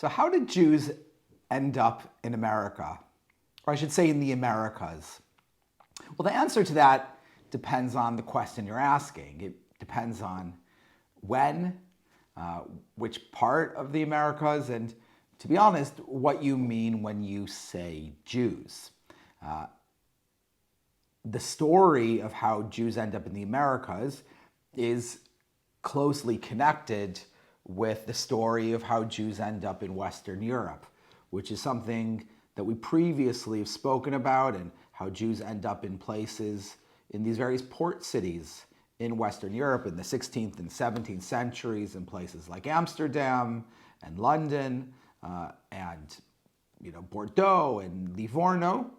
So how did Jews end up in America? Or I should say in the Americas? Well, the answer to that depends on the question you're asking. It depends on when, which part of the Americas, and to be honest, what you mean when you say Jews. The story of how Jews end up in the Americas is closely connected with the story of how Jews end up in Western Europe, which is something that we previously have spoken about, and how Jews end up in places in these various port cities in Western Europe in the 16th and 17th centuries, in places like Amsterdam and London and Bordeaux and Livorno.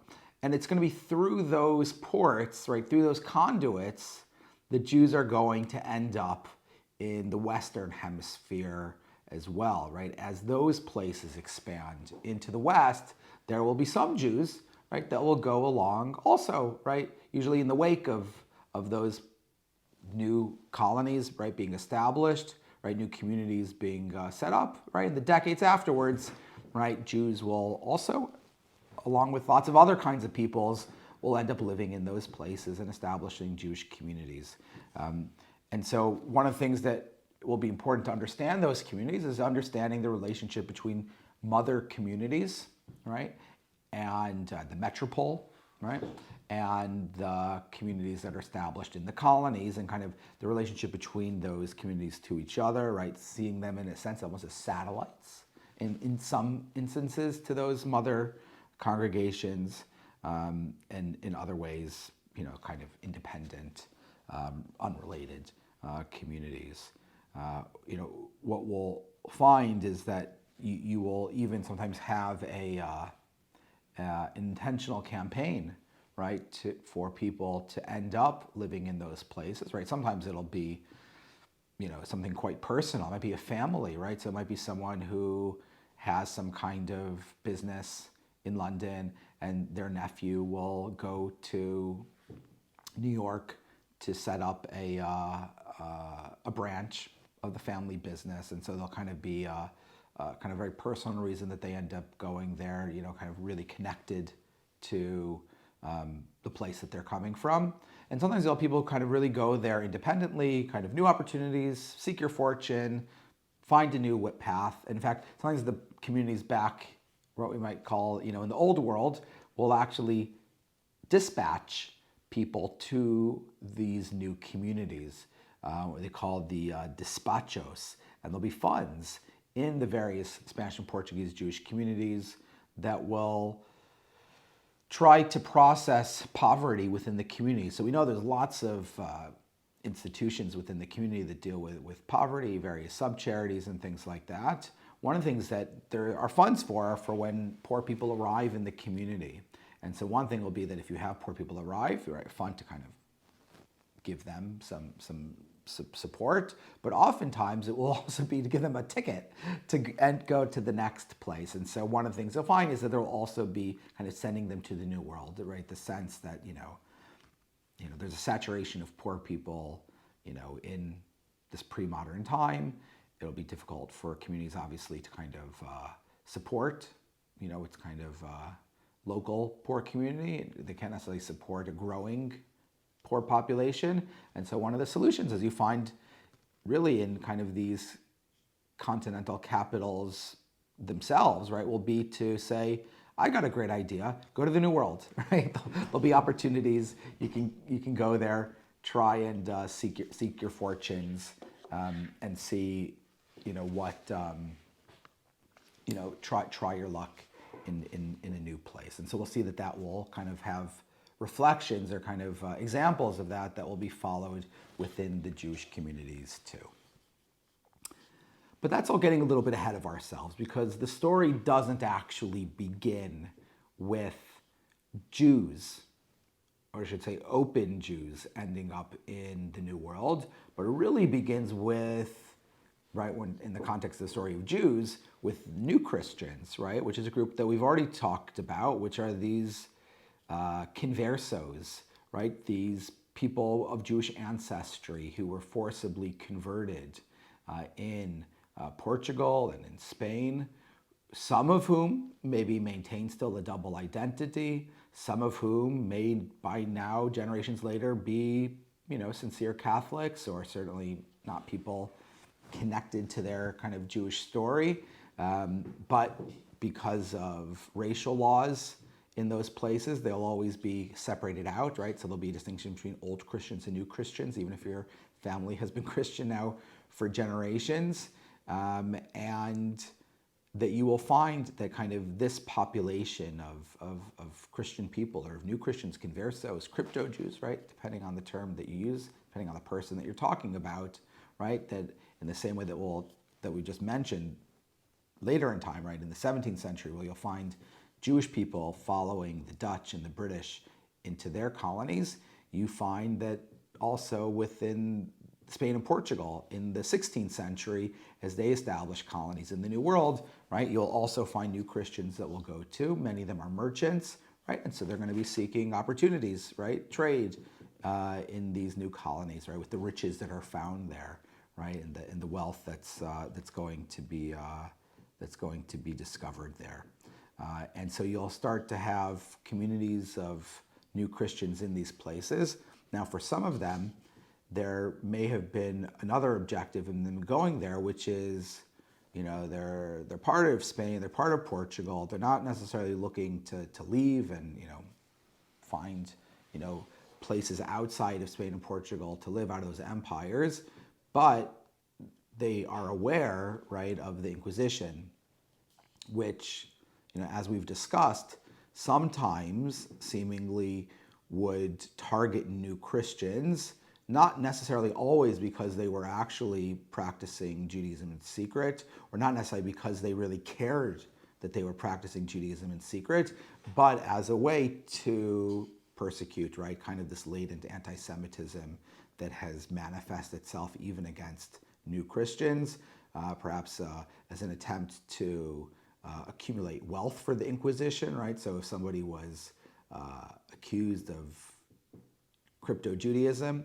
And it's going to be through those ports, right, through those conduits, the Jews are going to end up in the Western Hemisphere as well, right? As those places expand into the West, there will be some Jews, right, that will go along also, right, usually in the wake of those new colonies, right, being established, right, new communities being set up, right, in the decades afterwards, right, Jews will also, along with lots of other kinds of peoples, will end up living in those places and establishing Jewish communities. And so one of the things that will be important to understand those communities is understanding the relationship between mother communities, right, and the metropole, right, and the communities that are established in the colonies, and kind of the relationship between those communities to each other, right, seeing them in a sense almost as satellites in some instances to those mother congregations, and in other ways, kind of independent, unrelated communities. What we'll find is that you will even sometimes have an intentional campaign, right, for people to end up living in those places, right? Sometimes it'll be, something quite personal. It might be a family, right? So it might be someone who has some kind of business in London, and their nephew will go to New York to set up a branch of the family business, and so they'll kind of be a kind of very personal reason that they end up going there, kind of really connected to the place that they're coming from. And sometimes people kind of really go there independently, kind of new opportunities, seek your fortune, find a new path. In fact, sometimes the communities back, what we might call, in the old world, will actually dispatch people to these new communities, what they call the despachos. And there'll be funds in the various Spanish and Portuguese Jewish communities that will try to process poverty within the community. So we know there's lots of institutions within the community that deal with poverty, various sub-charities and things like that. One of the things that there are funds for when poor people arrive in the community. And so one thing will be that if you have poor people arrive, you write a fund to kind of give them some support, but oftentimes it will also be to give them a ticket to go to the next place. And so one of the things you'll find is that there will also be kind of sending them to the new world, right? The sense that, there's a saturation of poor people, in this pre-modern time. It'll be difficult for communities, obviously, to kind of support, it's kind of local poor community. They can't necessarily support a growing poor population. And so one of the solutions, as you find really in kind of these continental capitals themselves, right, will be to say, I got a great idea, go to the New World, right? There'll be opportunities, you can go there, try and seek your fortunes, and see, what, try your luck in a new place. And so we'll see that will kind of have reflections or kind of examples of that will be followed within the Jewish communities too. But that's all getting a little bit ahead of ourselves, because the story doesn't actually begin with Jews, or I should say open Jews, ending up in the New World, but it really begins with, right, when in the context of the story of Jews, with new Christians, right, which is a group that we've already talked about, which are these conversos, right, these people of Jewish ancestry who were forcibly converted in Portugal and in Spain, some of whom maybe maintain still a double identity, some of whom may by now, generations later, be, sincere Catholics, or certainly not people connected to their kind of Jewish story. But because of racial laws in those places, they'll always be separated out, right? So there'll be a distinction between old Christians and new Christians, even if your family has been Christian now for generations. And that you will find that kind of this population of Christian people, or of new Christians, conversos, crypto Jews, right? Depending on the term that you use, depending on the person that you're talking about, right? That in the same way that we just mentioned, later in time, right, in the 17th century, where you'll find Jewish people following the Dutch and the British into their colonies, you find that also within Spain and Portugal in the 16th century, as they establish colonies in the New World, right, you'll also find new Christians that will go to. Many of them are merchants, right, and so they're going to be seeking opportunities, right, trade in these new colonies, right, with the riches that are found there, right, and the wealth that's going to be discovered there. And so you'll start to have communities of new Christians in these places. Now, for some of them, there may have been another objective in them going there, which is, they're part of Spain, they're part of Portugal. They're not necessarily looking to leave and, find, places outside of Spain and Portugal to live out of those empires, but they are aware, right, of the Inquisition, which, as we've discussed, sometimes seemingly would target new Christians, not necessarily always because they were actually practicing Judaism in secret, or not necessarily because they really cared that they were practicing Judaism in secret, but as a way to persecute, right, kind of this latent anti-Semitism that has manifested itself even against new Christians, perhaps as an attempt to accumulate wealth for the Inquisition, right? So if somebody was accused of crypto-Judaism,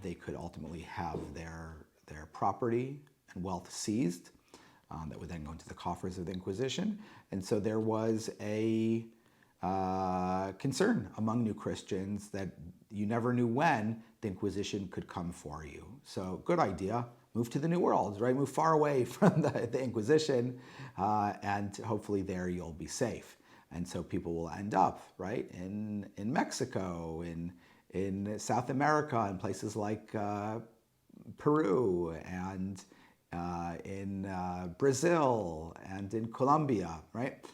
they could ultimately have their property and wealth seized. That would then go into the coffers of the Inquisition. And so there was a concern among new Christians that you never knew when the Inquisition could come for you. So good idea. Move to the New World, right? Move far away from the Inquisition, and hopefully there you'll be safe. And so people will end up, right, in Mexico, in South America, in places like Peru, and in Brazil, and in Colombia, right?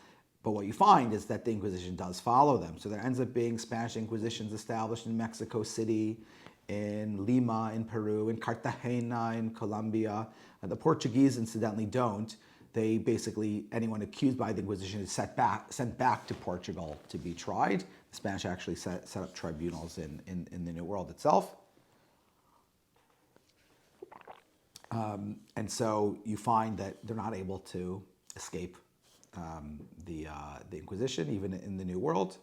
But what you find is that the Inquisition does follow them. So there ends up being Spanish Inquisitions established in Mexico City, in Lima, in Peru, in Cartagena, in Colombia. The Portuguese, incidentally, don't. They basically, anyone accused by the Inquisition is sent back to Portugal to be tried. The Spanish actually set up tribunals in the New World itself. And so you find that they're not able to escape the Inquisition, even in the New World.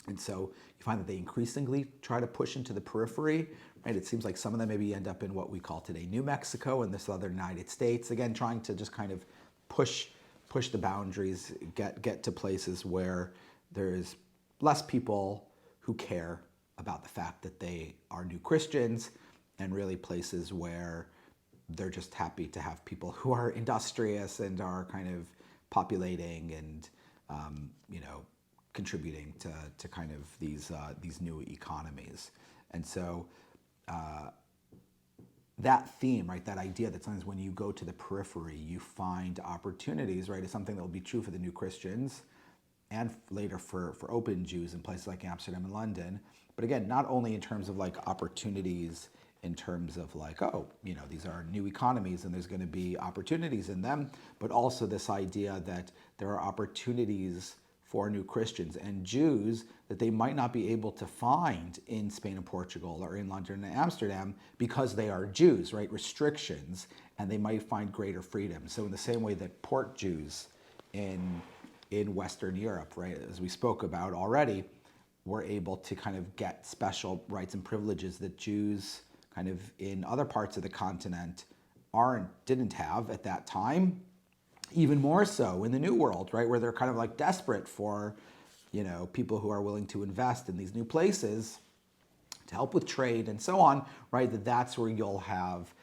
And so you find that they increasingly try to push into the periphery, right? It seems like some of them maybe end up in what we call today New Mexico and the southern United States, again, trying to just kind of push the boundaries, get to places where there's less people who care about the fact that they are new Christians, and really places where they're just happy to have people who are industrious and are kind of populating and, contributing to kind of these new economies. And so that theme, right, that idea that sometimes when you go to the periphery, you find opportunities, right, is something that will be true for the new Christians and later for open Jews in places like Amsterdam and London. But again, not only in terms of like opportunities, in terms of like, oh, these are new economies and there's going to be opportunities in them, but also this idea that there are opportunities for new Christians and Jews that they might not be able to find in Spain and Portugal or in London and Amsterdam because they are Jews, right? Restrictions, and they might find greater freedom. So in the same way that Port Jews in Western Europe, right, as we spoke about already, were able to kind of get special rights and privileges that Jews kind of in other parts of the continent didn't have at that time. even more so in the New World, right, where they're kind of like desperate for, people who are willing to invest in these new places to help with trade and so on, right, that's where you'll have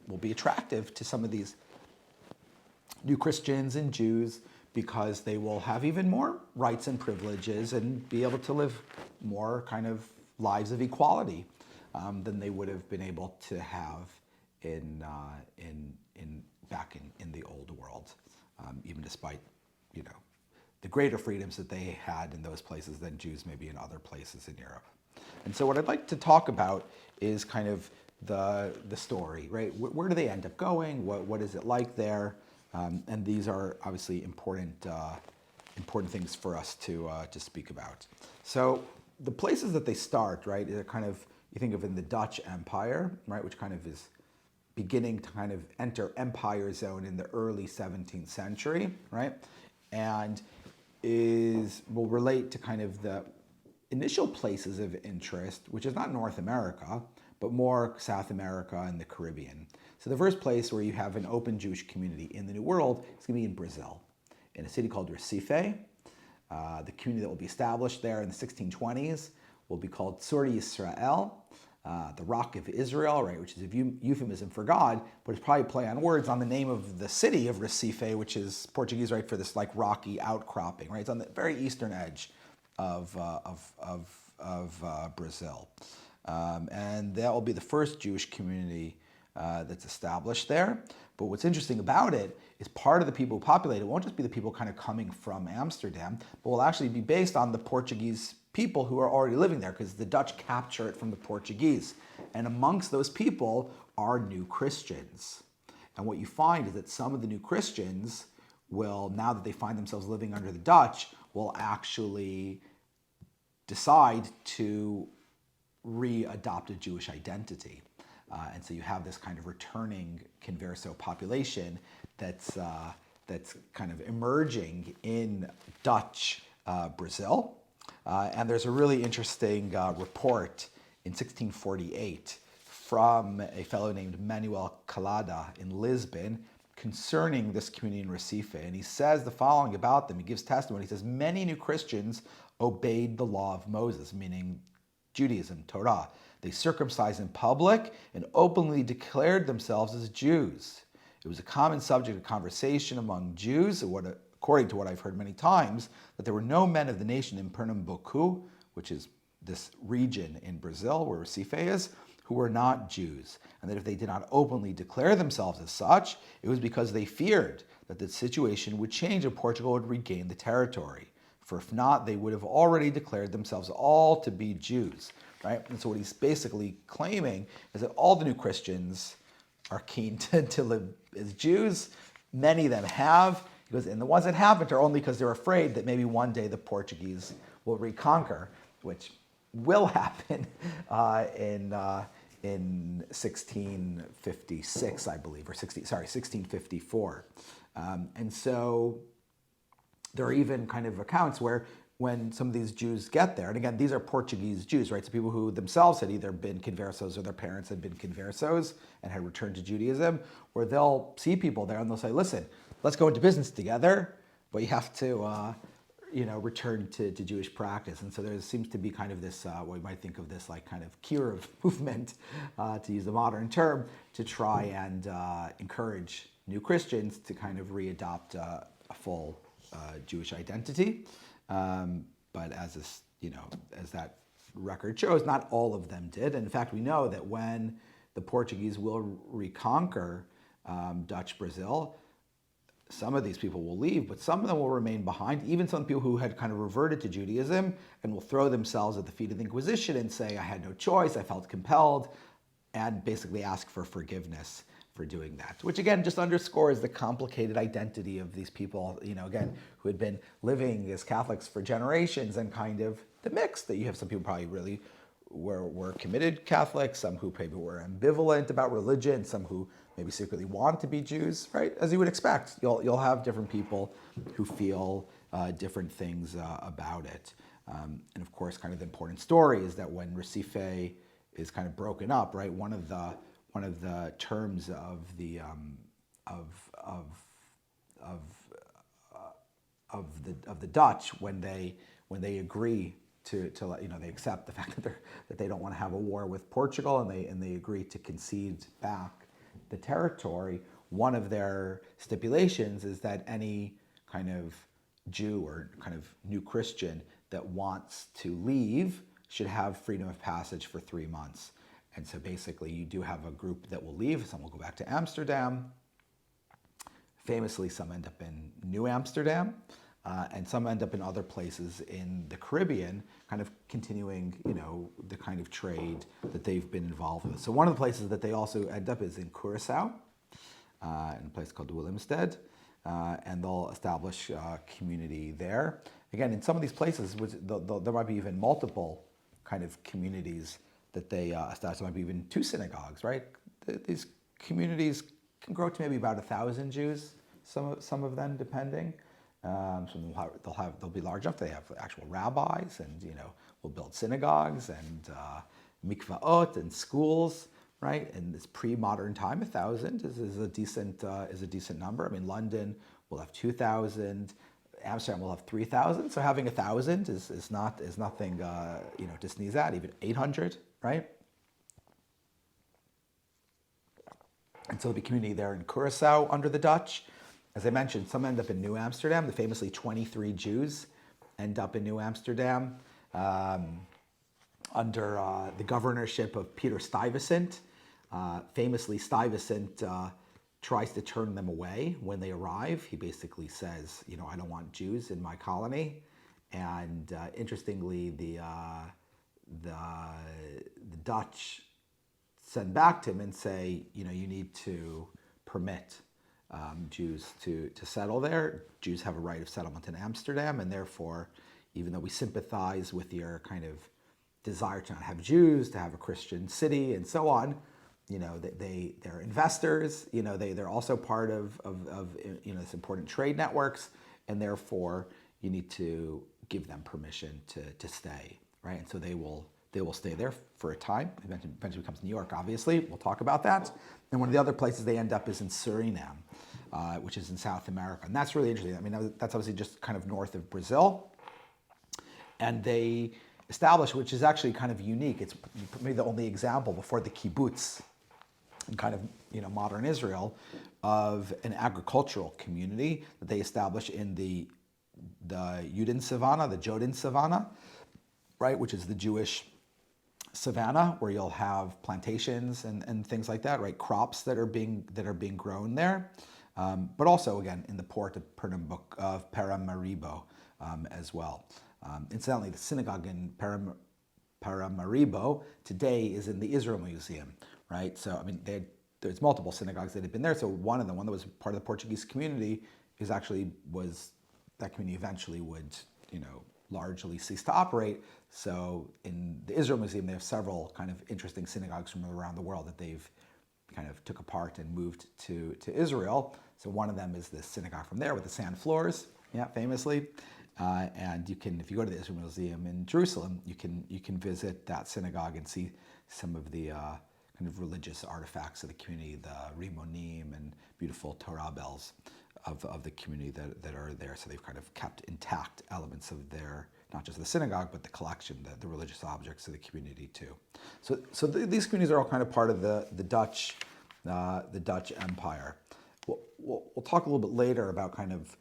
will be attractive to some of these new Christians and Jews, because they will have even more rights and privileges and be able to live more kind of lives of equality than they would have been able to have in back in the old world, even despite the greater freedoms that they had in those places than Jews maybe in other places in Europe. And so what I'd like to talk about is kind of the story, right? Where do they end up going? What is it like there? And these are obviously important things for us to speak about. So the places that they start, right, are kind of, you think of in the Dutch Empire, right, which kind of is beginning to kind of enter empire zone in the early 17th century, right, and will relate to kind of the initial places of interest, which is not North America, but more South America and the Caribbean. So the first place where you have an open Jewish community in the New World is going to be in Brazil, in a city called Recife. The community that will be established there in the 1620s will be called Sur Yisrael, the Rock of Israel, right, which is a euphemism for God, but it's probably a play on words on the name of the city of Recife, which is Portuguese, right, for this like rocky outcropping, right? It's on the very eastern edge of Brazil, and that will be the first Jewish community that's established there. But what's interesting about it is part of the people who populate it won't just be the people kind of coming from Amsterdam, but will actually be based on the Portuguese people who are already living there, because the Dutch capture it from the Portuguese. And amongst those people are new Christians. And what you find is that some of the new Christians will, now that they find themselves living under the Dutch, will actually decide to re-adopt a Jewish identity. And so you have this kind of returning converso population that's kind of emerging in Dutch Brazil. And there's a really interesting report in 1648 from a fellow named Manuel Calada in Lisbon concerning this community in Recife. And he says the following about them. He gives testimony. He says, many new Christians obeyed the law of Moses, meaning Judaism, Torah. They circumcised in public and openly declared themselves as Jews. It was a common subject of conversation among Jews, according to what I've heard many times, that there were no men of the nation in Pernambuco, which is this region in Brazil where Recife is, who were not Jews, and that if they did not openly declare themselves as such, it was because they feared that the situation would change and Portugal would regain the territory. For if not, they would have already declared themselves all to be Jews, right? And so what he's basically claiming is that all the new Christians are keen to live as Jews. Many of them have, and the ones that haven't are only because they're afraid that maybe one day the Portuguese will reconquer, which will happen in 1656, I believe, or 1654. And so there are even kind of accounts where when some of these Jews get there, and again, these are Portuguese Jews, right? So people who themselves had either been conversos or their parents had been conversos and had returned to Judaism, where they'll see people there and they'll say, listen, let's go into business together, but you have to, return to Jewish practice. And so there seems to be kind of this, what we might think of this like kind of Kirov movement, to use a modern term, to try and encourage new Christians to kind of readopt a full Jewish identity. But as this, as that record shows, not all of them did. And in fact, we know that when the Portuguese will reconquer Dutch Brazil, some of these people will leave, but some of them will remain behind. Even some people who had kind of reverted to Judaism and will throw themselves at the feet of the Inquisition and say, I had no choice, I felt compelled, and basically ask for forgiveness for doing that, which again just underscores the complicated identity of these people, again, who had been living as Catholics for generations, and kind of the mix that you have some people probably really were committed Catholics, some who maybe were ambivalent about religion, some who maybe secretly want to be Jews, right? As you would expect, you'll have different people who feel different things about it. And of course, kind of the important story is that when Recife is kind of broken up, right? One of the terms of the of the Dutch when they agree to they accept the fact that they don't want to have a war with Portugal, and they agree to concede back the territory. One of their stipulations is that any kind of Jew or kind of new Christian that wants to leave should have freedom of passage for 3 months. And so basically you do have a group that will leave. Some will go back to Amsterdam. Famously, some end up in New Amsterdam, and some end up in other places in the Caribbean, kind of continuing, the kind of trade that they've been involved with. So one of the places that they also end up is in Curacao, in a place called Willemstad, and they'll establish a community there. Again, in some of these places, there might be even multiple kind of communities that they establish. There might be even 2 synagogues, right? These communities can grow to maybe about 1,000 Jews, some of them, depending. They'll be large enough. They have actual rabbis, and will build synagogues and mikvaot and schools, right? In this pre-modern time, 1,000 is a decent number. I mean, London will have 2,000. Amsterdam will have 3,000. So having 1,000 is nothing to sneeze at. Even 800, right? And so there'll be community there in Curacao under the Dutch. As I mentioned, some end up in New Amsterdam. The famously 23 Jews end up in New Amsterdam under the governorship of Peter Stuyvesant. Famously, Stuyvesant tries to turn them away when they arrive. He basically says, I don't want Jews in my colony. And interestingly, the Dutch send back to him and say, you need to permit Jews to settle there. Jews have a right of settlement in Amsterdam, and therefore, even though we sympathize with your kind of desire to not have Jews, to have a Christian city, and so on, they're investors. They're also part of this important trade networks, and therefore you need to give them permission to stay, right? And so they will stay there for a time. Eventually becomes New York, obviously. We'll talk about that. And one of the other places they end up is in Suriname, which is in South America. And that's really interesting. I mean, that's obviously just kind of north of Brazil. And they established, which is actually kind of unique. It's maybe the only example before the kibbutz in kind of modern Israel of an agricultural community that they established in the Yudin Savannah, the Jodin Savannah, right, which is the Jewish savanna, where you'll have plantations and things like that, right? Crops that are being grown there, but also again in the port of Paramaribo as well. Incidentally, the synagogue in Paramaribo today is in the Israel Museum, right? So I mean, there's multiple synagogues that have been there. So one that was part of the Portuguese community that community eventually would largely cease to operate. So in the Israel Museum, they have several kind of interesting synagogues from around the world that they've kind of took apart and moved to Israel. So one of them is this synagogue from there with the sand floors, famously. And you can, if you go to the Israel Museum in Jerusalem, you can visit that synagogue and see some of the kind of religious artifacts of the community, the rimonim and beautiful Torah bells of the community that are there. So they've kind of kept intact elements of their, not just the synagogue, but the collection, the religious objects of the community too. So these communities are all kind of part of the Dutch Empire. We'll talk a little bit later about kind of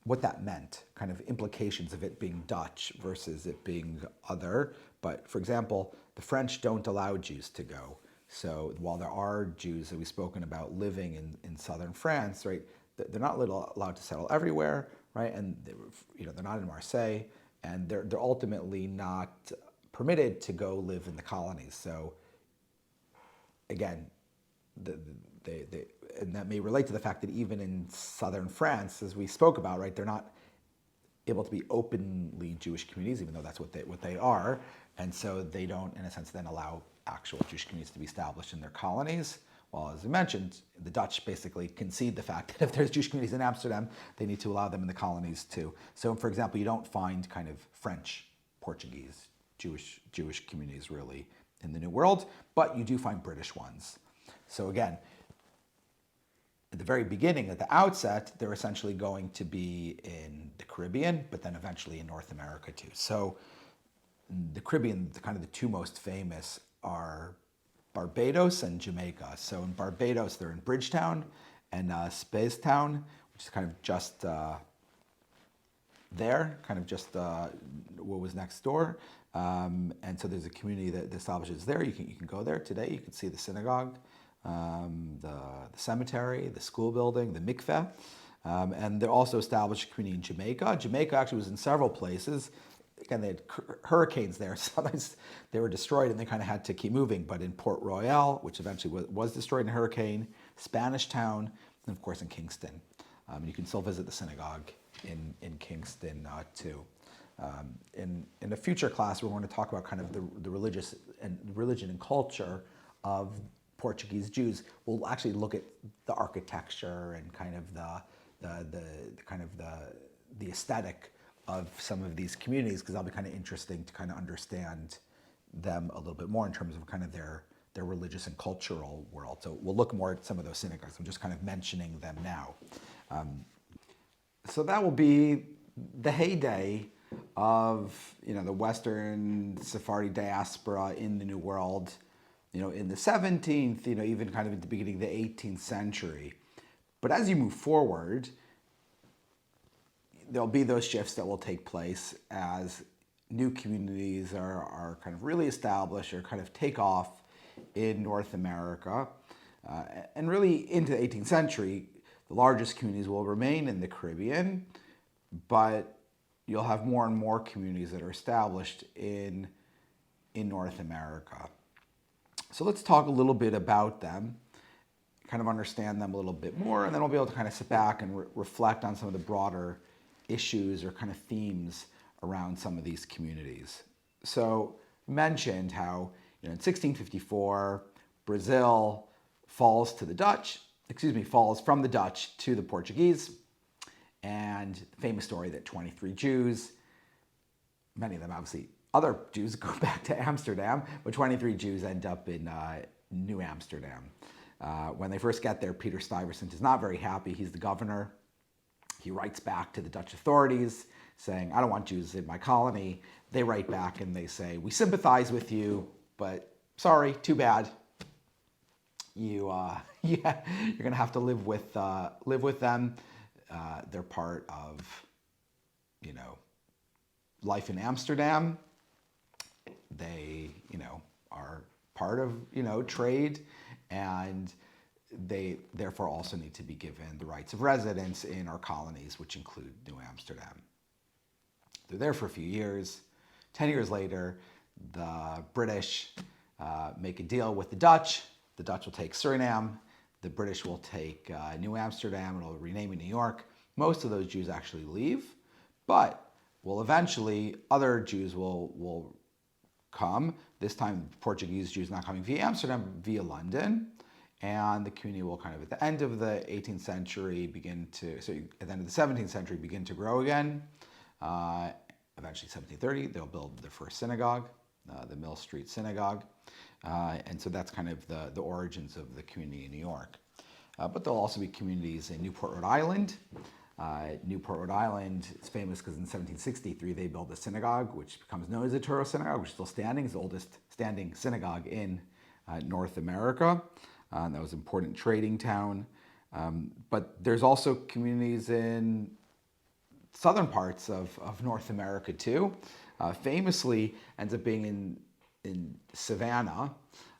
what that meant, kind of implications of it being Dutch versus it being other. But for example, the French don't allow Jews to go. So while there are Jews that we've spoken about living in southern France, right, they're not allowed to settle everywhere, right? And they're not in Marseille, and they're ultimately not permitted to go live in the colonies. So again, and that may relate to the fact that even in southern France, as we spoke about, right, they're not able to be openly Jewish communities, even though that's what they are, and so they don't, in a sense, then allow actual Jewish communities to be established in their colonies. Well, as I mentioned, the Dutch basically concede the fact that if there's Jewish communities in Amsterdam, they need to allow them in the colonies too. So, for example, you don't find kind of French, Portuguese, Jewish communities really in the New World, but you do find British ones. So again, at the very beginning, at the outset, they're essentially going to be in the Caribbean, but then eventually in North America too. So the Caribbean, kind of the two most famous are Barbados and Jamaica. So in Barbados, they're in Bridgetown and Spacetown, which is kind of just there, kind of just what was next door. And so there's a community that establishes there. You can go there today. You can see the synagogue, the cemetery, the school building, the mikveh. And they also established a community in Jamaica. Jamaica actually was in several places. Again, they had hurricanes there. Sometimes they were destroyed and they kind of had to keep moving. But in Port Royal, which eventually was destroyed in a hurricane, Spanish Town, and of course in Kingston. You can still visit the synagogue in Kingston too. In a future class, we're going to talk about kind of the religion and culture of Portuguese Jews. We'll actually look at the architecture and kind of the aesthetic of some of these communities, because that'll be kind of interesting to kind of understand them a little bit more in terms of kind of their religious and cultural world. So we'll look more at some of those synagogues. I'm just kind of mentioning them now. So that will be the heyday of the Western Sephardi diaspora in the New World, in the 17th, even kind of at the beginning of the 18th century. But as you move forward, there'll be those shifts that will take place as new communities are kind of really established or kind of take off in North America. And really into the 18th century, the largest communities will remain in the Caribbean, but you'll have more and more communities that are established in North America. So let's talk a little bit about them, kind of understand them a little bit more, and then we'll be able to kind of sit back and reflect on some of the broader issues or kind of themes around some of these communities. So mentioned how in 1654, Brazil falls from the Dutch to the Portuguese, and the famous story that 23 Jews, many of them obviously other Jews, go back to Amsterdam, but 23 Jews end up in New Amsterdam. When they first get there, Peter Stuyvesant is not very happy. He's the governor. He writes back to the Dutch authorities saying, I don't want Jews in my colony. They write back and they say, we sympathize with you, but sorry, too bad. You're gonna have to live with them. They're part of, life in Amsterdam. They, are part of, trade, and they therefore also need to be given the rights of residence in our colonies, which include New Amsterdam. They're there for a few years. 10 years later, the British make a deal with the Dutch. The Dutch will take Suriname. The British will take New Amsterdam and will rename it New York. Most of those Jews actually leave, but eventually other Jews will come. This time, Portuguese Jews not coming via Amsterdam, via London. And the community will kind of, at the end of the 18th century, at the end of the 17th century, begin to grow again. Eventually, 1730, they'll build their first synagogue, the Mill Street Synagogue. And so that's kind of the origins of the community in New York. But there'll also be communities in Newport, Rhode Island. Newport, Rhode Island is famous because in 1763, they built a synagogue, which becomes known as the Touro Synagogue, which is still standing. It's the oldest standing synagogue in North America. That was an important trading town. But there's also communities in southern parts of North America too. Famously ends up being in Savannah.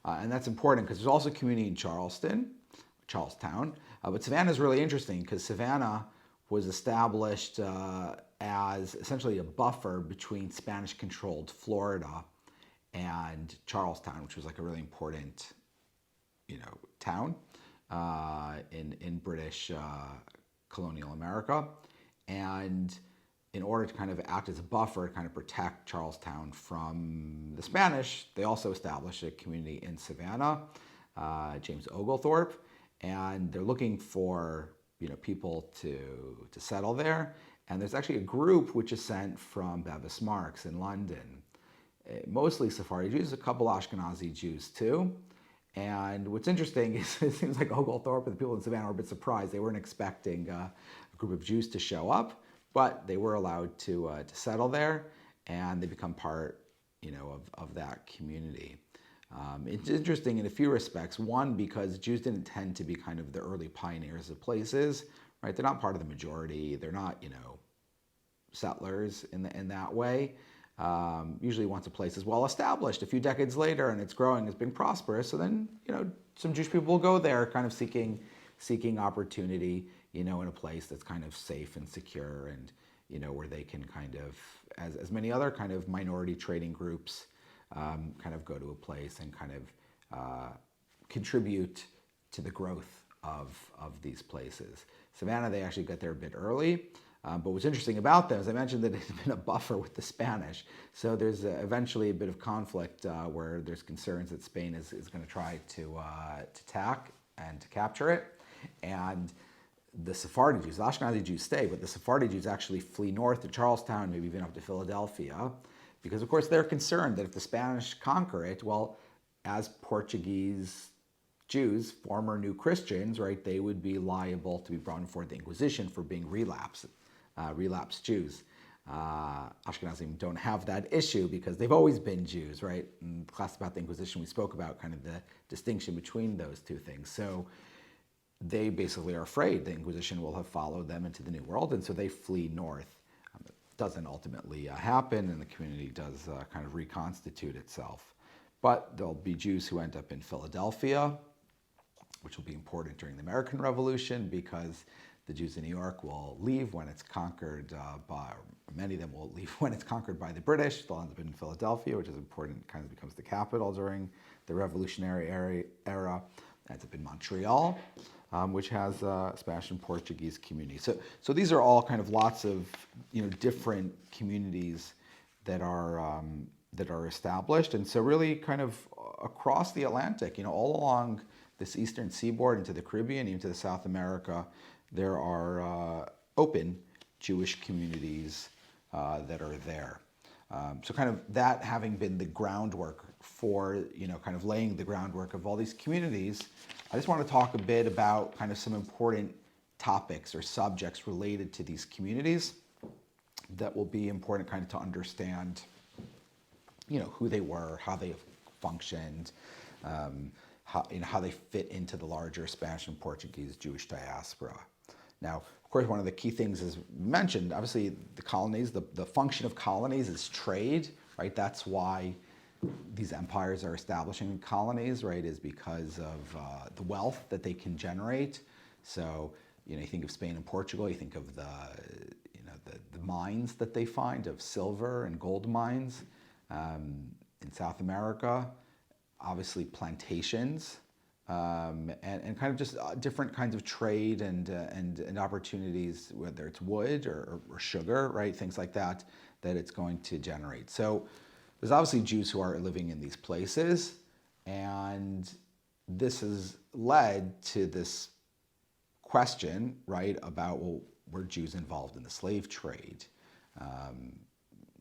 And that's important because there's also a community in Charlestown. But Savannah is really interesting because Savannah was established as essentially a buffer between Spanish-controlled Florida and Charlestown, which was like a really important town in British colonial America. And in order to kind of act as a buffer to kind of protect Charlestown from the Spanish, they also established a community in Savannah, James Oglethorpe, and they're looking for people to settle there. And there's actually a group which is sent from Bevis Marks in London, mostly Sephardi Jews, a couple Ashkenazi Jews too. And what's interesting is it seems like Oglethorpe and the people in Savannah were a bit surprised. They weren't expecting a group of Jews to show up, but they were allowed to settle there, and they become part, of that community. It's interesting in a few respects. One, because Jews didn't tend to be kind of the early pioneers of places, right? They're not part of the majority. They're not, settlers in that way. Usually once a place is well established, a few decades later, and it's growing, it's been prosperous, so then, some Jewish people will go there kind of seeking opportunity, in a place that's kind of safe and secure, and, where they can kind of, as many other kind of minority trading groups, kind of go to a place and kind of contribute to the growth of these places. Savannah, they actually got there a bit early. But what's interesting about them, as I mentioned, that it's been a buffer with the Spanish. So there's eventually a bit of conflict where there's concerns that Spain is going to try to attack and to capture it. And the Sephardi Jews, the Ashkenazi Jews stay, but the Sephardi Jews actually flee north to Charlestown, maybe even up to Philadelphia, because of course they're concerned that if the Spanish conquer it, well, as Portuguese Jews, former New Christians, right, they would be liable to be brought before the Inquisition for being relapsed Jews. Ashkenazim don't have that issue because they've always been Jews, right? In the class about the Inquisition, we spoke about kind of the distinction between those two things. So they basically are afraid the Inquisition will have followed them into the New World, and so they flee north. It doesn't ultimately happen, and the community does kind of reconstitute itself. But there'll be Jews who end up in Philadelphia, which will be important during the American Revolution because the Jews in New York will leave when it's conquered many of them will leave when it's conquered by the British. They'll end up in Philadelphia, which is important, kind of becomes the capital during the Revolutionary era. Ends up in Montreal, which has a Spanish and Portuguese community. So these are all kind of lots of different communities that are established, and so really kind of across the Atlantic, all along this eastern seaboard into the Caribbean, even to the South America, there are open Jewish communities that are there. So kind of that having been the groundwork for, kind of laying the groundwork of all these communities, I just want to talk a bit about kind of some important topics or subjects related to these communities that will be important kind of to understand, who they were, how they functioned, how they fit into the larger Spanish and Portuguese Jewish diaspora. Now, of course, one of the key things is mentioned, obviously the colonies, the function of colonies is trade, right? That's why these empires are establishing colonies, right, is because of the wealth that they can generate. So, you think of Spain and Portugal, you think of the mines that they find of silver and gold mines. In South America, obviously plantations, and kind of just different kinds of trade and opportunities, whether it's wood or sugar, right, things like that it's going to generate. So there's obviously Jews who are living in these places, and this has led to this question, right, about, well, were Jews involved in the slave trade?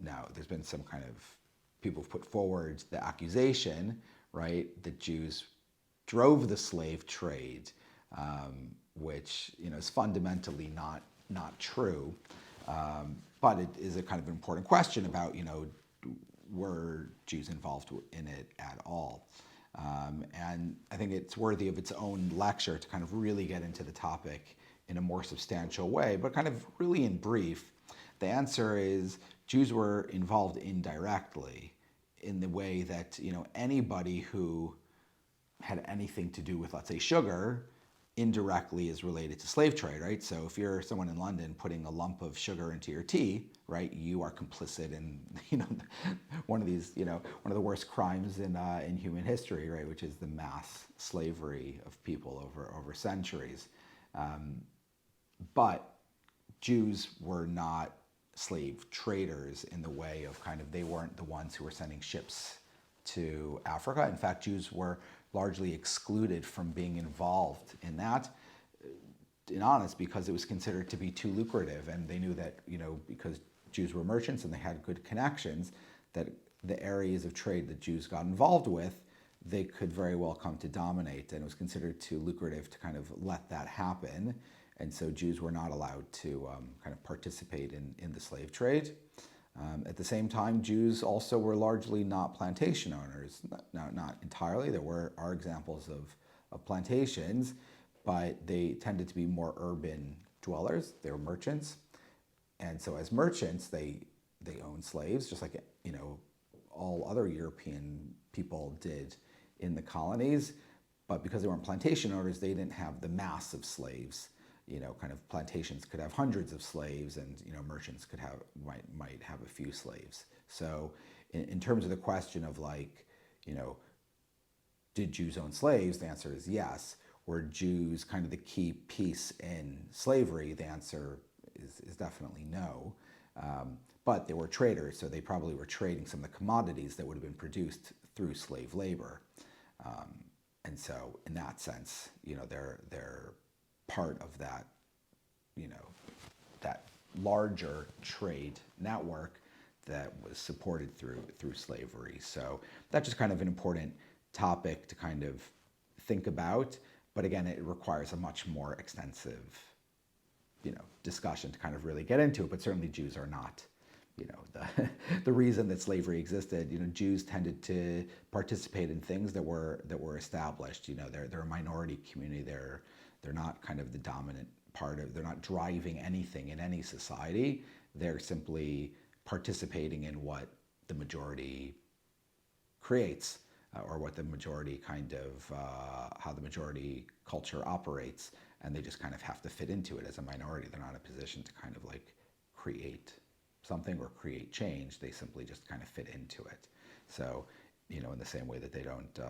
Now, there's been some kind of people have put forward the accusation, right, that Jews drove the slave trade, which is fundamentally not true, but it is a kind of important question about were Jews involved in it at all, and I think it's worthy of its own lecture to kind of really get into the topic in a more substantial way, but kind of really in brief, the answer is Jews were involved indirectly in the way that, anybody who had anything to do with, let's say, sugar, indirectly is related to slave trade, right? So if you're someone in London putting a lump of sugar into your tea, right, you are complicit in, one of these, one of the worst crimes in human history, right, which is the mass slavery of people over centuries. But Jews were not slave traders in the way of they weren't the ones who were sending ships to Africa. In fact, Jews were largely excluded from being involved in that, in honest, because it was considered to be too lucrative, and they knew that, because Jews were merchants and they had good connections, that the areas of trade that Jews got involved with they could very well come to dominate, and it was considered too lucrative to kind of let that happen. And so Jews were not allowed to kind of participate in the slave trade. At the same time, Jews also were largely not plantation owners. Not entirely. There are examples of plantations, but they tended to be more urban dwellers. They were merchants. And so as merchants, they owned slaves, just like all other European people did in the colonies. But because they weren't plantation owners, they didn't have the mass of slaves. Kind of plantations could have hundreds of slaves, and merchants might have a few slaves. So in terms of the question of did Jews own slaves? The answer is yes. Were Jews kind of the key piece in slavery? The answer is definitely no. But they were traders, so they probably were trading some of the commodities that would have been produced through slave labor. And so in that sense, they're part of that, that larger trade network that was supported through slavery. So that's just kind of an important topic to kind of think about. But again, it requires a much more extensive, discussion to kind of really get into it. But certainly Jews are not, the reason that slavery existed. Jews tended to participate in things that were established. They're a minority community. They're not kind of the dominant part of. They're not driving anything in any society. They're simply participating in what the majority creates, or what the majority kind of how the majority culture operates, and they just kind of have to fit into it as a minority. They're not in a position to kind of create something or create change. They simply just kind of fit into it. So, in the same way that they don't,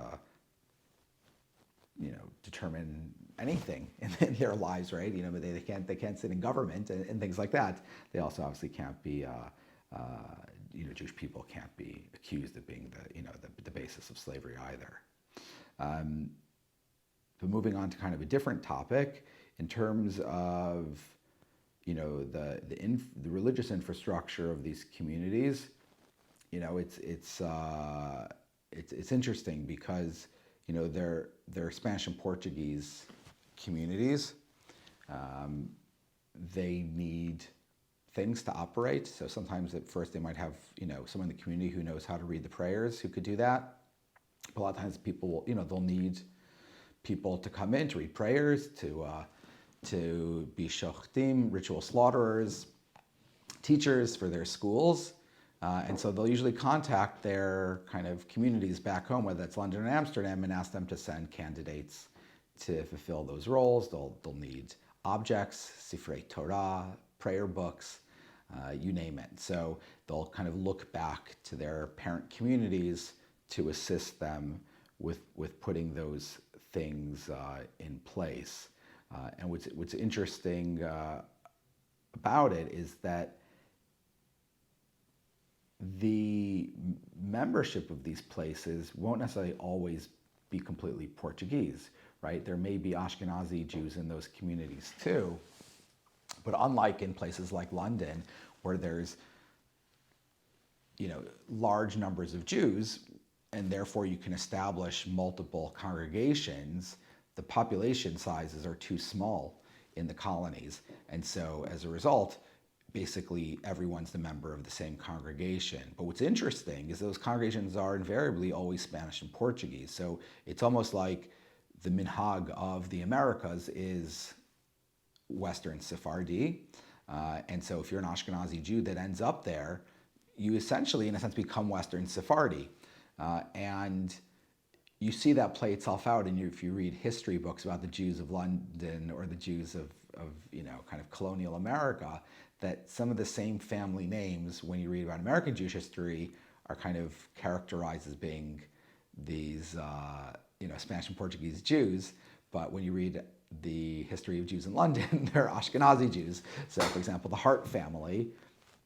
determine anything in their lives, right? But they can't sit in government and things like that. They also obviously can't be, Jewish people can't be accused of being the basis of slavery either. But moving on to kind of a different topic, in terms of the religious infrastructure of these communities, it's interesting because they're Spanish and Portuguese communities. They need things to operate. So sometimes at first they might have someone in the community who knows how to read the prayers who could do that. But a lot of times people will they'll need people to come in to read prayers, to be shochtim, ritual slaughterers, teachers for their schools. And so they'll usually contact their kind of communities back home, whether that's London or Amsterdam, and ask them to send candidates to fulfill those roles. They'll need objects, Sifrei Torah, prayer books, you name it. So they'll kind of look back to their parent communities to assist them with putting those things in place. And what's interesting about it is that the membership of these places won't necessarily always be completely Portuguese, right? There may be Ashkenazi Jews in those communities too, but unlike in places like London, where there's large numbers of Jews, and therefore you can establish multiple congregations, the population sizes are too small in the colonies. And so as a result, basically everyone's the member of the same congregation. But what's interesting is those congregations are invariably always Spanish and Portuguese. So it's almost like the minhag of the Americas is Western Sephardi. And so if you're an Ashkenazi Jew that ends up there, you essentially, in a sense, become Western Sephardi. And you see that play itself out if you read history books about the Jews of London or the Jews of kind of colonial America, that some of the same family names, when you read about American Jewish history, are kind of characterized as being these Spanish and Portuguese Jews. But when you read the history of Jews in London, they're Ashkenazi Jews. So, for example, the Hart family,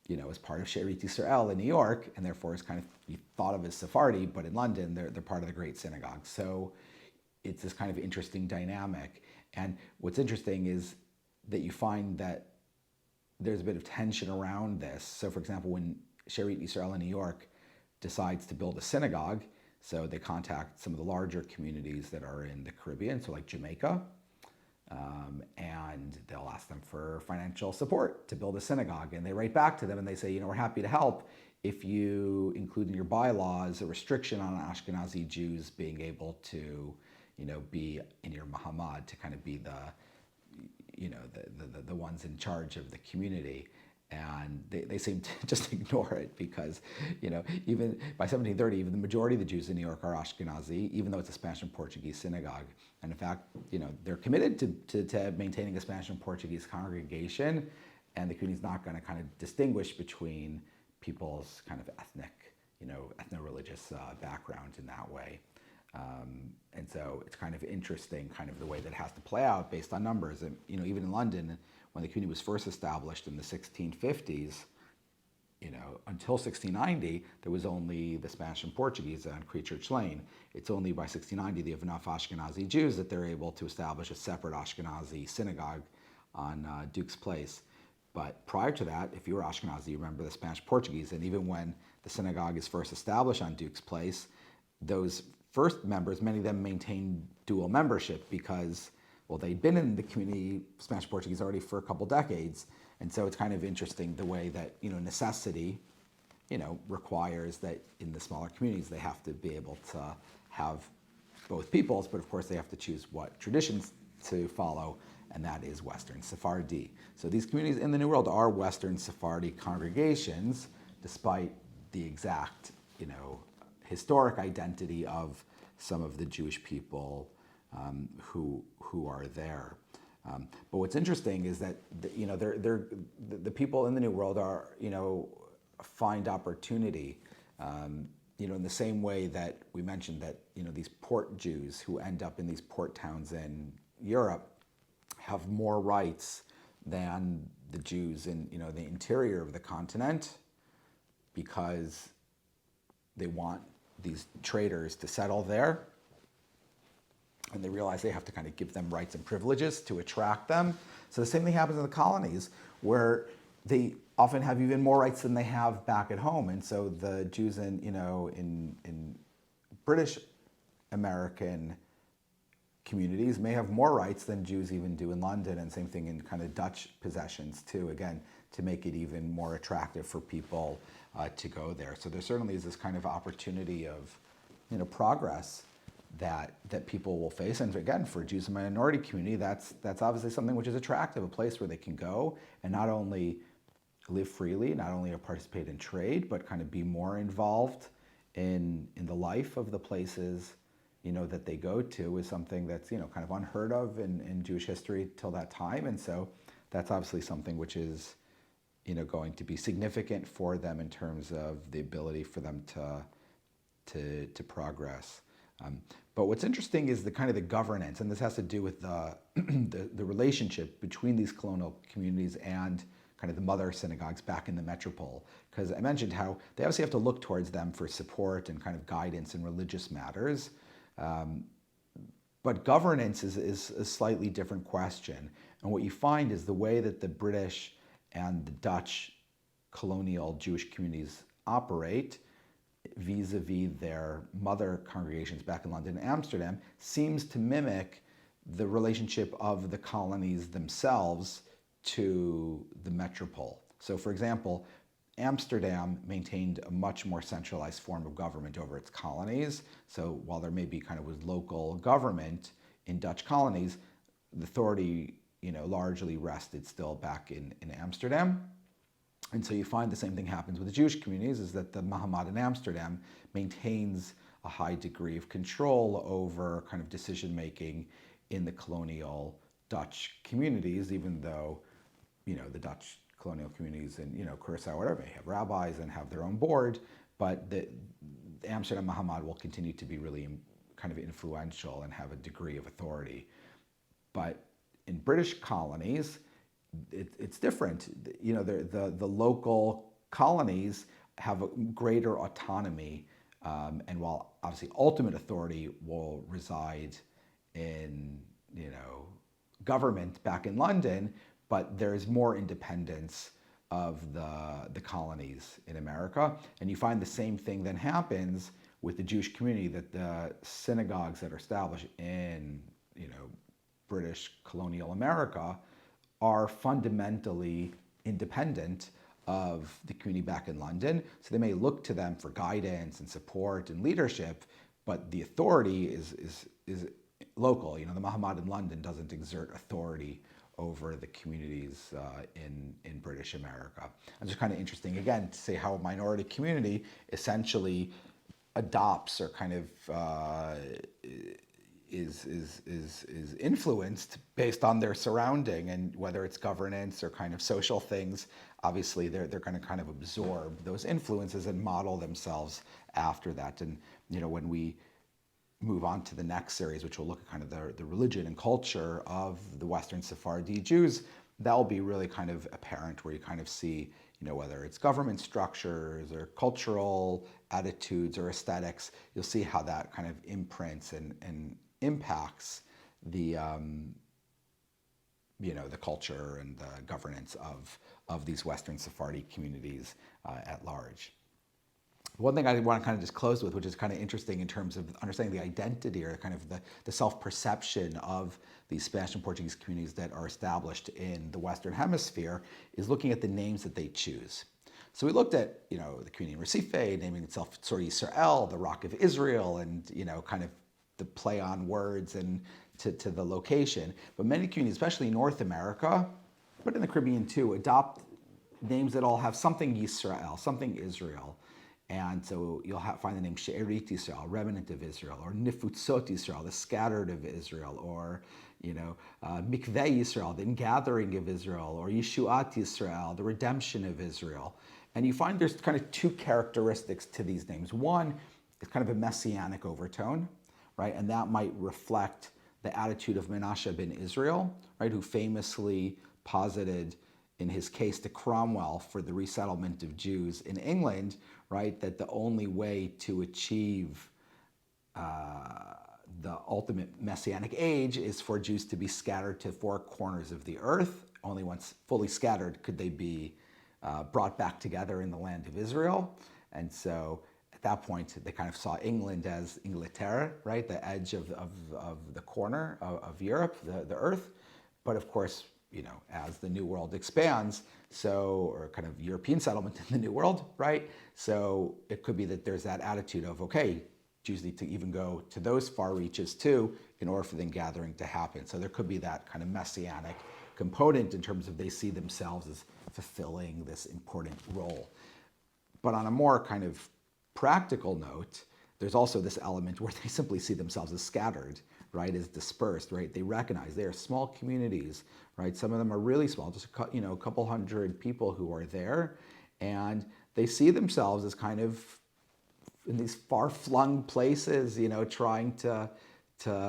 is part of She'erit Yisrael in New York, and therefore is kind of be thought of as Sephardi, but in London, they're part of the Great Synagogue. So it's this kind of interesting dynamic. And what's interesting is that you find that there's a bit of tension around this. So, for example, when She'erit Yisrael in New York decides to build a synagogue, So they contact some of the larger communities that are in the Caribbean, so like Jamaica, and they'll ask them for financial support to build a synagogue. And they write back to them and they say, we're happy to help if you include in your bylaws a restriction on Ashkenazi Jews being able to, be in your Mahamad, to kind of be the ones in charge of the community. And they seem to just ignore it because, even by 1730, even the majority of the Jews in New York are Ashkenazi, even though it's a Spanish and Portuguese synagogue. And in fact, they're committed to maintaining a Spanish and Portuguese congregation, and the community's not going to kind of distinguish between people's kind of ethnic, ethno-religious background in that way. And so it's kind of interesting, kind of the way that it has to play out based on numbers. And, even in London, when the community was first established in the 1650s, until 1690, there was only the Spanish and Portuguese on Church Lane. It's only by 1690 they have enough Ashkenazi Jews that they're able to establish a separate Ashkenazi synagogue on Duke's Place. But prior to that, if you were Ashkenazi, you remember the Spanish Portuguese, and even when the synagogue is first established on Duke's Place, those first members, many of them maintained dual membership because, well, they'd been in the community, Spanish Portuguese, already for a couple decades. And so it's kind of interesting the way that, necessity, requires that in the smaller communities, they have to be able to have both peoples, but of course they have to choose what traditions to follow, and that is Western Sephardi. So these communities in the New World are Western Sephardi congregations, despite the exact, historic identity of some of the Jewish people who are there. But what's interesting is that the people in the New World are find opportunity. In the same way that we mentioned that these port Jews who end up in these port towns in Europe have more rights than the Jews in the interior of the continent, because they want these traders to settle there, and they realize they have to kind of give them rights and privileges to attract them. So the same thing happens in the colonies, where they often have even more rights than they have back at home. And so the Jews in British American communities may have more rights than Jews even do in London, and same thing in kind of Dutch possessions too, again, to make it even more attractive for people to go there. So there certainly is this kind of opportunity of progress that people will face. And again, for Jews in the minority community, that's obviously something which is attractive, a place where they can go and not only live freely, not only participate in trade, but kind of be more involved in the life of the places that they go to, is something that's kind of unheard of in Jewish history till that time. And so that's obviously something which is going to be significant for them in terms of the ability for them to progress. But what's interesting is the kind of the governance, and this has to do with the relationship between these colonial communities and kind of the mother synagogues back in the metropole. Because I mentioned how they obviously have to look towards them for support and kind of guidance in religious matters. But governance is a slightly different question. And what you find is the way that the British and the Dutch colonial Jewish communities operate vis-a-vis their mother congregations back in London and Amsterdam seems to mimic the relationship of the colonies themselves to the metropole. So for example, Amsterdam maintained a much more centralized form of government over its colonies. So while there maybe kind of was local government in Dutch colonies, the authority, largely rested still back in Amsterdam. And so you find the same thing happens with the Jewish communities, is that the Mahamad in Amsterdam maintains a high degree of control over kind of decision-making in the colonial Dutch communities, even though, the Dutch colonial communities in, Curaçao, whatever, may have rabbis and have their own board, but the Amsterdam Mahamad will continue to be really kind of influential and have a degree of authority. But in British colonies, it's different. The local colonies have a greater autonomy, and while obviously ultimate authority will reside in government back in London, but there's more independence of the colonies in America. And you find the same thing then happens with the Jewish community that the synagogues that are established in, British colonial America are fundamentally independent of the community back in London. So they may look to them for guidance and support and leadership, but the authority is local. The Muhammad in London doesn't exert authority over the communities in British America. And it's kind of interesting, again, to say how a minority community essentially adopts or kind of is influenced based on their surrounding, and whether it's governance or kind of social things, obviously they're going to kind of absorb those influences and model themselves after that. And when we move on to the next series, which will look at kind of the religion and culture of the Western Sephardi Jews, that'll be really kind of apparent, where you kind of see, whether it's government structures or cultural attitudes or aesthetics, you'll see how that kind of imprints and impacts the the culture and the governance of these Western Sephardi communities at large. One thing I want to kind of just close with, which is kind of interesting in terms of understanding the identity or kind of the self-perception of these Spanish and Portuguese communities that are established in the Western Hemisphere, is looking at the names that they choose. So we looked at, the community in Recife naming itself Tzor Yisrael, the Rock of Israel, and, kind of the play on words and to the location. But many communities, especially in North America, but in the Caribbean too, adopt names that all have something Yisrael, something Israel. And so you'll find the name She'erit Yisrael, remnant of Israel, or Nifutzot Yisrael, the scattered of Israel, or Mikveh Yisrael, the ingathering of Israel, or Yeshuat Yisrael, the redemption of Israel. And you find there's kind of two characteristics to these names. One is kind of a messianic overtone, right? And that might reflect the attitude of Menashe ben Israel, right, who famously posited in his case to Cromwell for the resettlement of Jews in England, right, that the only way to achieve the ultimate messianic age is for Jews to be scattered to four corners of the earth. Only once fully scattered could they be brought back together in the land of Israel. And so at that point, they kind of saw England as Inglaterra, right, the edge of the corner of Europe, the earth. But of course, as the New World expands, or kind of European settlement in the New World, right? So it could be that there's that attitude of, okay, Jews need to even go to those far reaches too in order for the gathering to happen. So there could be that kind of messianic component in terms of they see themselves as fulfilling this important role. But on a more kind of practical note, there's also this element where they simply see themselves as scattered, right, as dispersed, right? They recognize they are small communities, right? Some of them are really small, just a couple hundred people who are there, and they see themselves as kind of in these far-flung places, trying to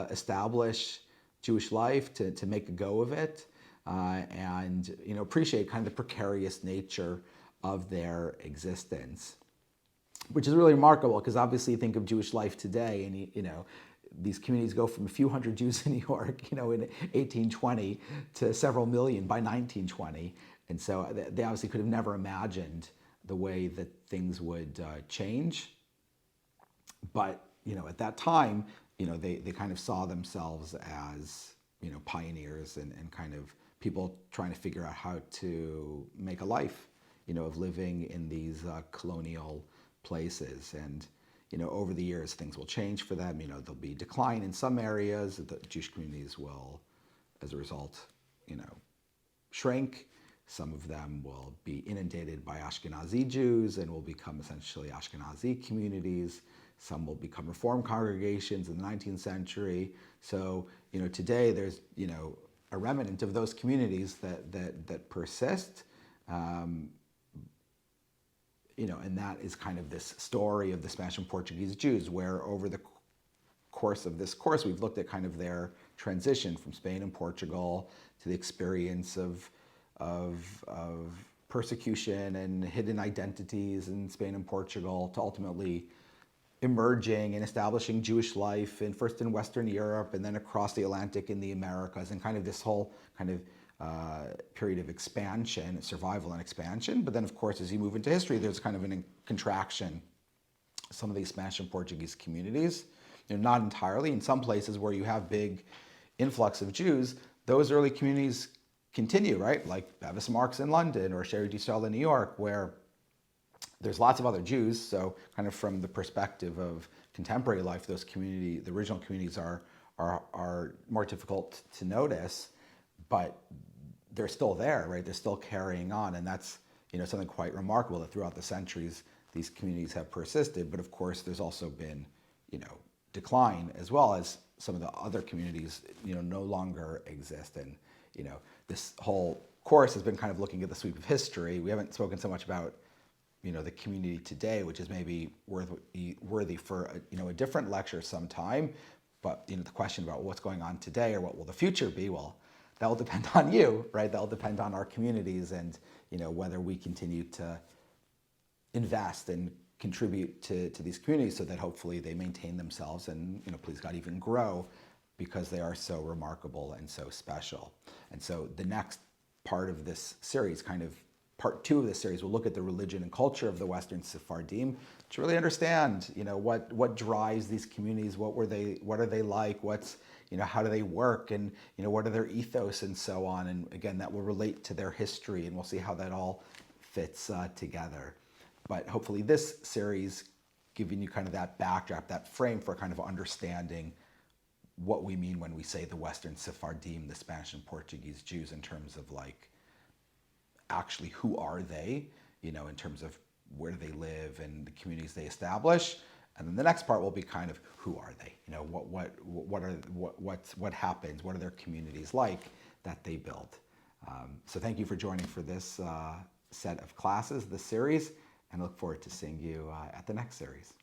establish Jewish life, to make a go of it, and appreciate kind of the precarious nature of their existence, which is really remarkable because obviously you think of Jewish life today, and these communities go from a few hundred Jews in New York, in 1820 to several million by 1920. And so they obviously could have never imagined the way that things would change. But, at that time, they kind of saw themselves as, pioneers and kind of people trying to figure out how to make a life, of living in these colonial places. And over the years, things will change for them. There'll be decline in some areas. The Jewish communities will, as a result, shrink. Some of them will be inundated by Ashkenazi Jews and will become essentially Ashkenazi communities. Some will become Reform congregations in the 19th century. So, today there's, a remnant of those communities that persist. And that is kind of this story of the Spanish and Portuguese Jews, where over the course of this course, we've looked at kind of their transition from Spain and Portugal to the experience of persecution and hidden identities in Spain and Portugal, to ultimately emerging and establishing Jewish life first in Western Europe and then across the Atlantic in the Americas, and kind of this whole kind of period of expansion, survival and expansion. But then, of course, as you move into history, there's kind of a contraction some of these Spanish and Portuguese communities. Not entirely. In some places where you have big influx of Jews, those early communities continue, right? Like Bevis Marks in London or Sherry de Stella in New York, where there's lots of other Jews. So kind of from the perspective of contemporary life, the original communities are more difficult to notice, but they're still there, right? They're still carrying on, and that's something quite remarkable that throughout the centuries these communities have persisted. But of course, there's also been decline as well as some of the other communities no longer exist. And this whole course has been kind of looking at the sweep of history. We haven't spoken so much about the community today, which is maybe worthy for a different lecture sometime. But the question about what's going on today or what will the future be, well, that will depend on you, right? That will depend on our communities and whether we continue to invest and contribute to these communities so that hopefully they maintain themselves and please God even grow, because they are so remarkable and so special. And so the next part of this series, kind of part 2 of this series, will look at the religion and culture of the Western Sephardim to really understand what drives these communities, what are they like, how do they work, and what are their ethos and so on. And again, that will relate to their history, and we'll see how that all fits together. But hopefully this series giving you kind of that backdrop, that frame for kind of understanding what we mean when we say the Western Sephardim, the Spanish and Portuguese Jews, in terms of like actually who are they, in terms of where do they live and the communities they establish. And then the next part will be kind of who are they, what happens, what are their communities like that they build. So thank you for joining for this set of classes, this series, and I look forward to seeing you at the next series.